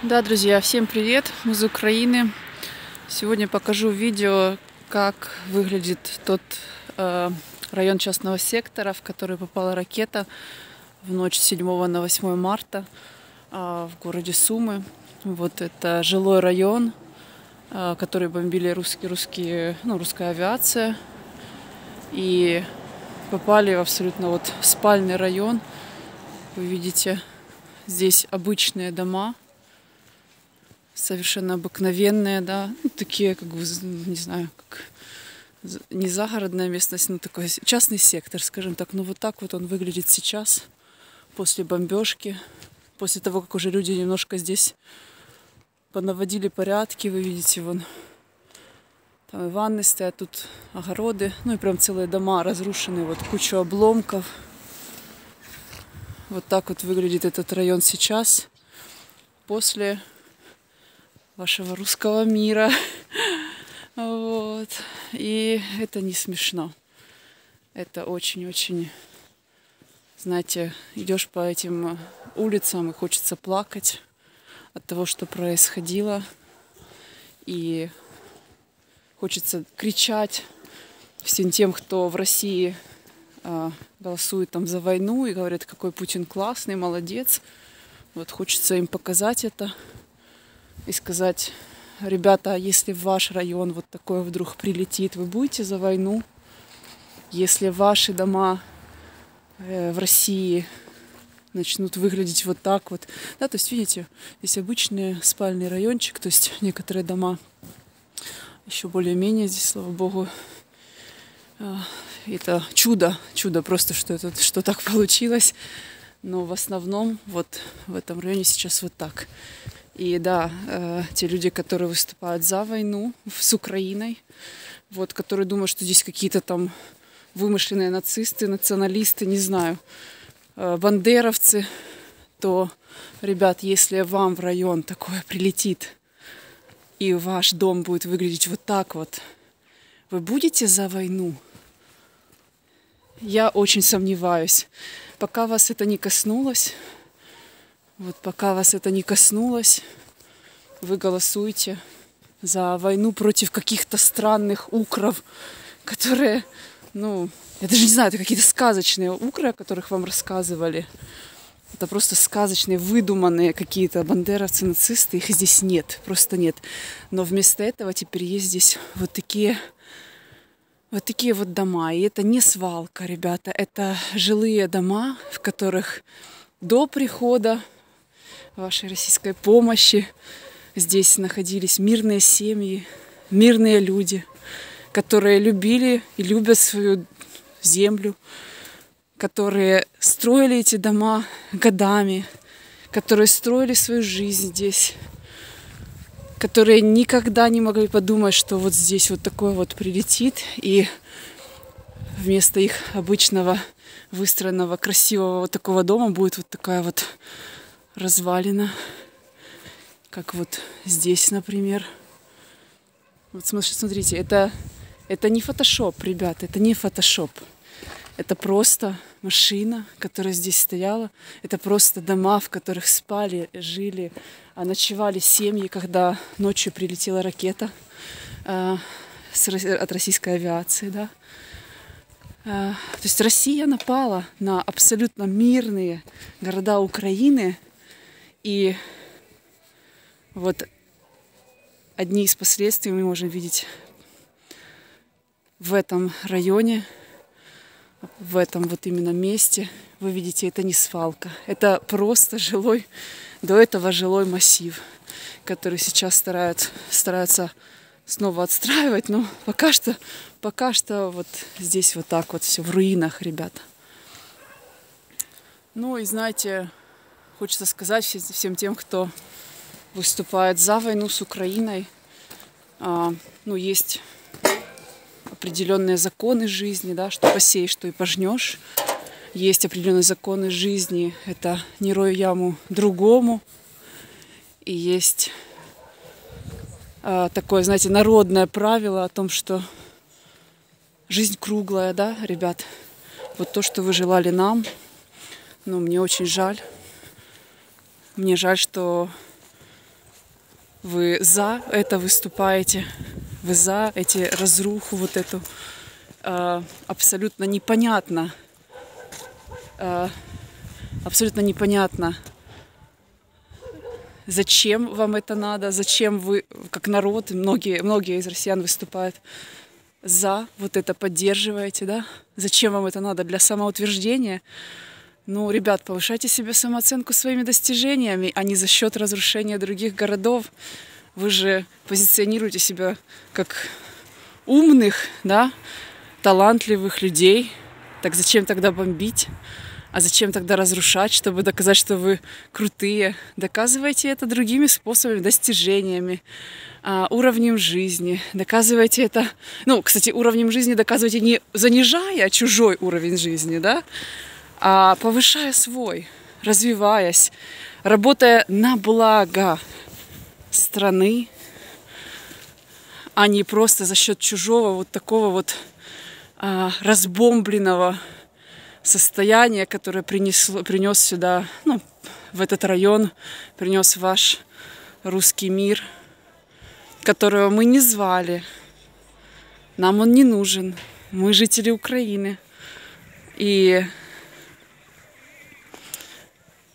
Да, друзья, всем привет! Мы из Украины. Сегодня покажу видео, как выглядит тот район частного сектора, в который попала ракета в ночь с 7 на 8 марта в городе Сумы. Вот это жилой район, который бомбили русская авиация. И попали в абсолютно вот спальный район. Вы видите, здесь обычные дома. Совершенно обыкновенные, да, ну, такие, как бы, не знаю, как не загородная местность, но такой частный сектор, скажем так. Ну вот так вот он выглядит сейчас, после бомбежки, после того, как уже люди немножко здесь понаводили порядки. Вы видите, вон там и ванны стоят, тут огороды, ну и прям целые дома разрушены, вот куча обломков. Вот так вот выглядит этот район сейчас, после вашего русского мира. Вот. И это не смешно. Это очень-очень, знаете, идешь по этим улицам и хочется плакать от того, что происходило. И хочется кричать всем тем, кто в России голосует там за войну и говорят, какой Путин классный, молодец. Вот хочется им показать это. И сказать: ребята, если в ваш район вот такое вдруг прилетит, вы будете за войну? Если ваши дома в России начнут выглядеть вот так вот. Да, то есть, видите, здесь обычный спальный райончик, то есть некоторые дома еще более-менее здесь, слава богу. Это чудо просто, что так получилось. Но в основном вот в этом районе сейчас вот так. И да, те люди, которые выступают за войну с Украиной, вот, которые думают, что здесь какие-то там вымышленные нацисты, националисты, не знаю, бандеровцы, то, ребят, если вам в район такое прилетит, и ваш дом будет выглядеть вот так вот, вы будете за войну? Я очень сомневаюсь. Пока вас это не коснулось, вы голосуете за войну против каких-то странных укров, которые, ну, я даже не знаю, это какие-то сказочные укры, о которых вам рассказывали. Это просто сказочные, выдуманные какие-то бандеровцы, нацисты. Их здесь нет, просто нет. Но вместо этого теперь есть здесь вот такие вот дома. И это не свалка, ребята. Это жилые дома, в которых до прихода вашей российской помощи здесь находились мирные семьи, мирные люди, которые любили и любят свою землю, которые строили эти дома годами, которые строили свою жизнь здесь, которые никогда не могли подумать, что вот здесь вот такое вот прилетит, и вместо их обычного выстроенного красивого вот такого дома будет вот такая вот развалина, как вот здесь, например. Вот смотрите, это не фотошоп, ребята, это не фотошоп. Это просто машина, которая здесь стояла. Это просто дома, в которых спали, жили, ночевали семьи, когда ночью прилетела ракета от российской авиации, да. То есть Россия напала на абсолютно мирные города Украины. И вот одни из последствий мы можем видеть в этом районе, в этом вот именно месте. Вы видите, это не свалка, это просто до этого жилой массив, который сейчас стараются снова отстраивать, но пока что вот здесь вот так вот все в руинах, ребята. Ну и знаете, хочется сказать всем тем, кто выступает за войну с Украиной, ну, есть определенные законы жизни, да, что посеешь, что и пожнешь. Есть определенные законы жизни, это не рой яму другому. И есть такое, знаете, народное правило о том, что жизнь круглая, да, ребят. Вот то, что вы желали нам, ну, мне очень жаль. Мне жаль, что Вы за это выступаете, вы за эти разруху вот эту. Абсолютно непонятно, зачем вам это надо, зачем вы, как народ, многие из россиян выступают за вот это, поддерживаете, да? Зачем вам это надо? Для самоутверждения? Ну, ребят, повышайте себе самооценку своими достижениями, а не за счет разрушения других городов. Вы же позиционируете себя как умных, да, талантливых людей. Так зачем тогда бомбить? А зачем тогда разрушать, чтобы доказать, что вы крутые? Доказывайте это другими способами, достижениями, уровнем жизни. Доказывайте это... Ну, кстати, уровнем жизни доказывайте не занижая чужой уровень жизни, да, а повышая свой, развиваясь, работая на благо страны, а не просто за счет чужого вот такого вот разбомбленного состояния, которое принес сюда, ну, в этот район, принес ваш русский мир, которого мы не звали. Нам он не нужен. Мы жители Украины. И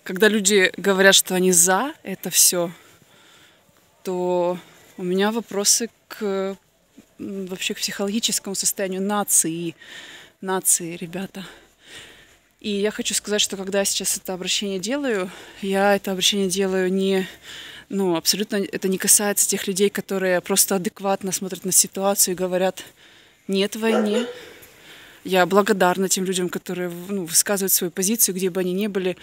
когда люди говорят, что они за это все, то у меня вопросы вообще к психологическому состоянию нации, ребята. И я хочу сказать, что когда я сейчас это обращение делаю, я это обращение делаю не... Ну, абсолютно это не касается тех людей, которые просто адекватно смотрят на ситуацию и говорят «нет войне». Я благодарна тем людям, которые, ну, высказывают свою позицию, где бы они ни были,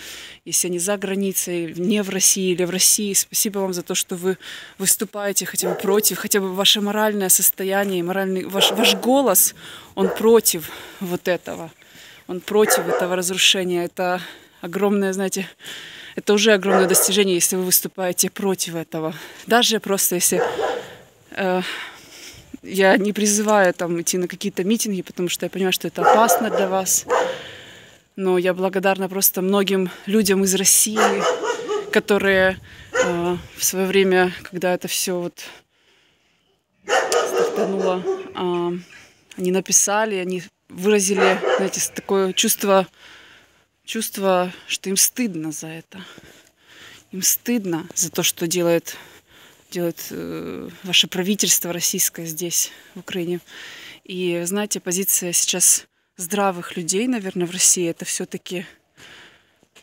если они за границей, не в России или в России. Спасибо вам за то, что вы выступаете хотя бы против, хотя бы ваше моральное состояние, ваш голос, он против вот этого. Он против этого разрушения. Это огромное, знаете, это уже огромное достижение, если вы выступаете против этого. Даже просто если... Я не призываю там идти на какие-то митинги, потому что я понимаю, что это опасно для вас. Но я благодарна просто многим людям из России, которые в свое время, когда это все вот стартануло, они написали, они выразили, знаете, такое чувство, что им стыдно за это. Им стыдно за то, что делает ваше правительство российское здесь, в Украине. И, знаете, позиция сейчас здравых людей, наверное, в России, это все-таки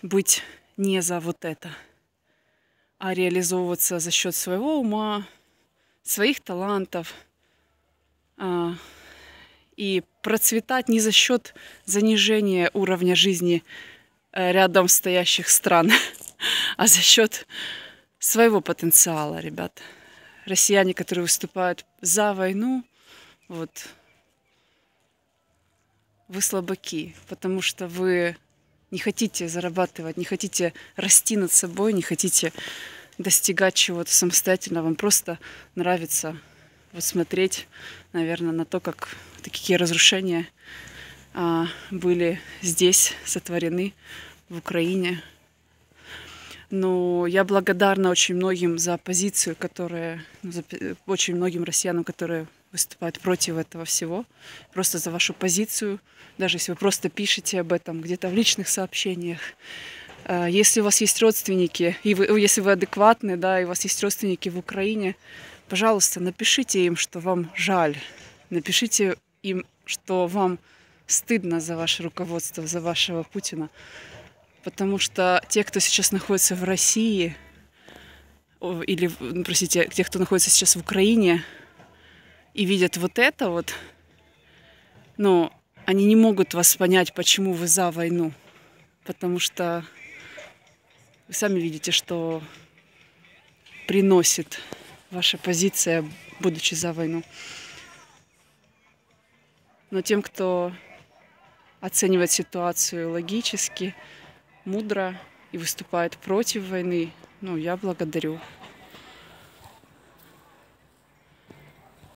быть не за вот это, а реализовываться за счет своего ума, своих талантов, и процветать не за счет занижения уровня жизни рядом стоящих стран, а за счет своего потенциала, ребят. Россияне, которые выступают за войну, вот, вы слабаки, потому что вы не хотите зарабатывать, не хотите расти над собой, не хотите достигать чего-то самостоятельно. Вам просто нравится вот смотреть, наверное, на то, какие разрушения были здесь сотворены, в Украине. Но я благодарна очень многим за позицию, очень многим россиянам, которые выступают против этого всего. Просто за вашу позицию, даже если вы просто пишете об этом где-то в личных сообщениях. Если у вас есть родственники, если вы адекватны, да, и у вас есть родственники в Украине, пожалуйста, напишите им, что вам жаль. Напишите им, что вам стыдно за ваше руководство, за вашего Путина. Потому что те, кто сейчас находится в России, или, простите, те, кто находится сейчас в Украине и видят вот это вот, ну, они не могут вас понять, почему вы за войну. Потому что вы сами видите, что приносит ваша позиция, будучи за войну. Но тем, кто оценивает ситуацию логически, мудро и выступает против войны, ну, я благодарю.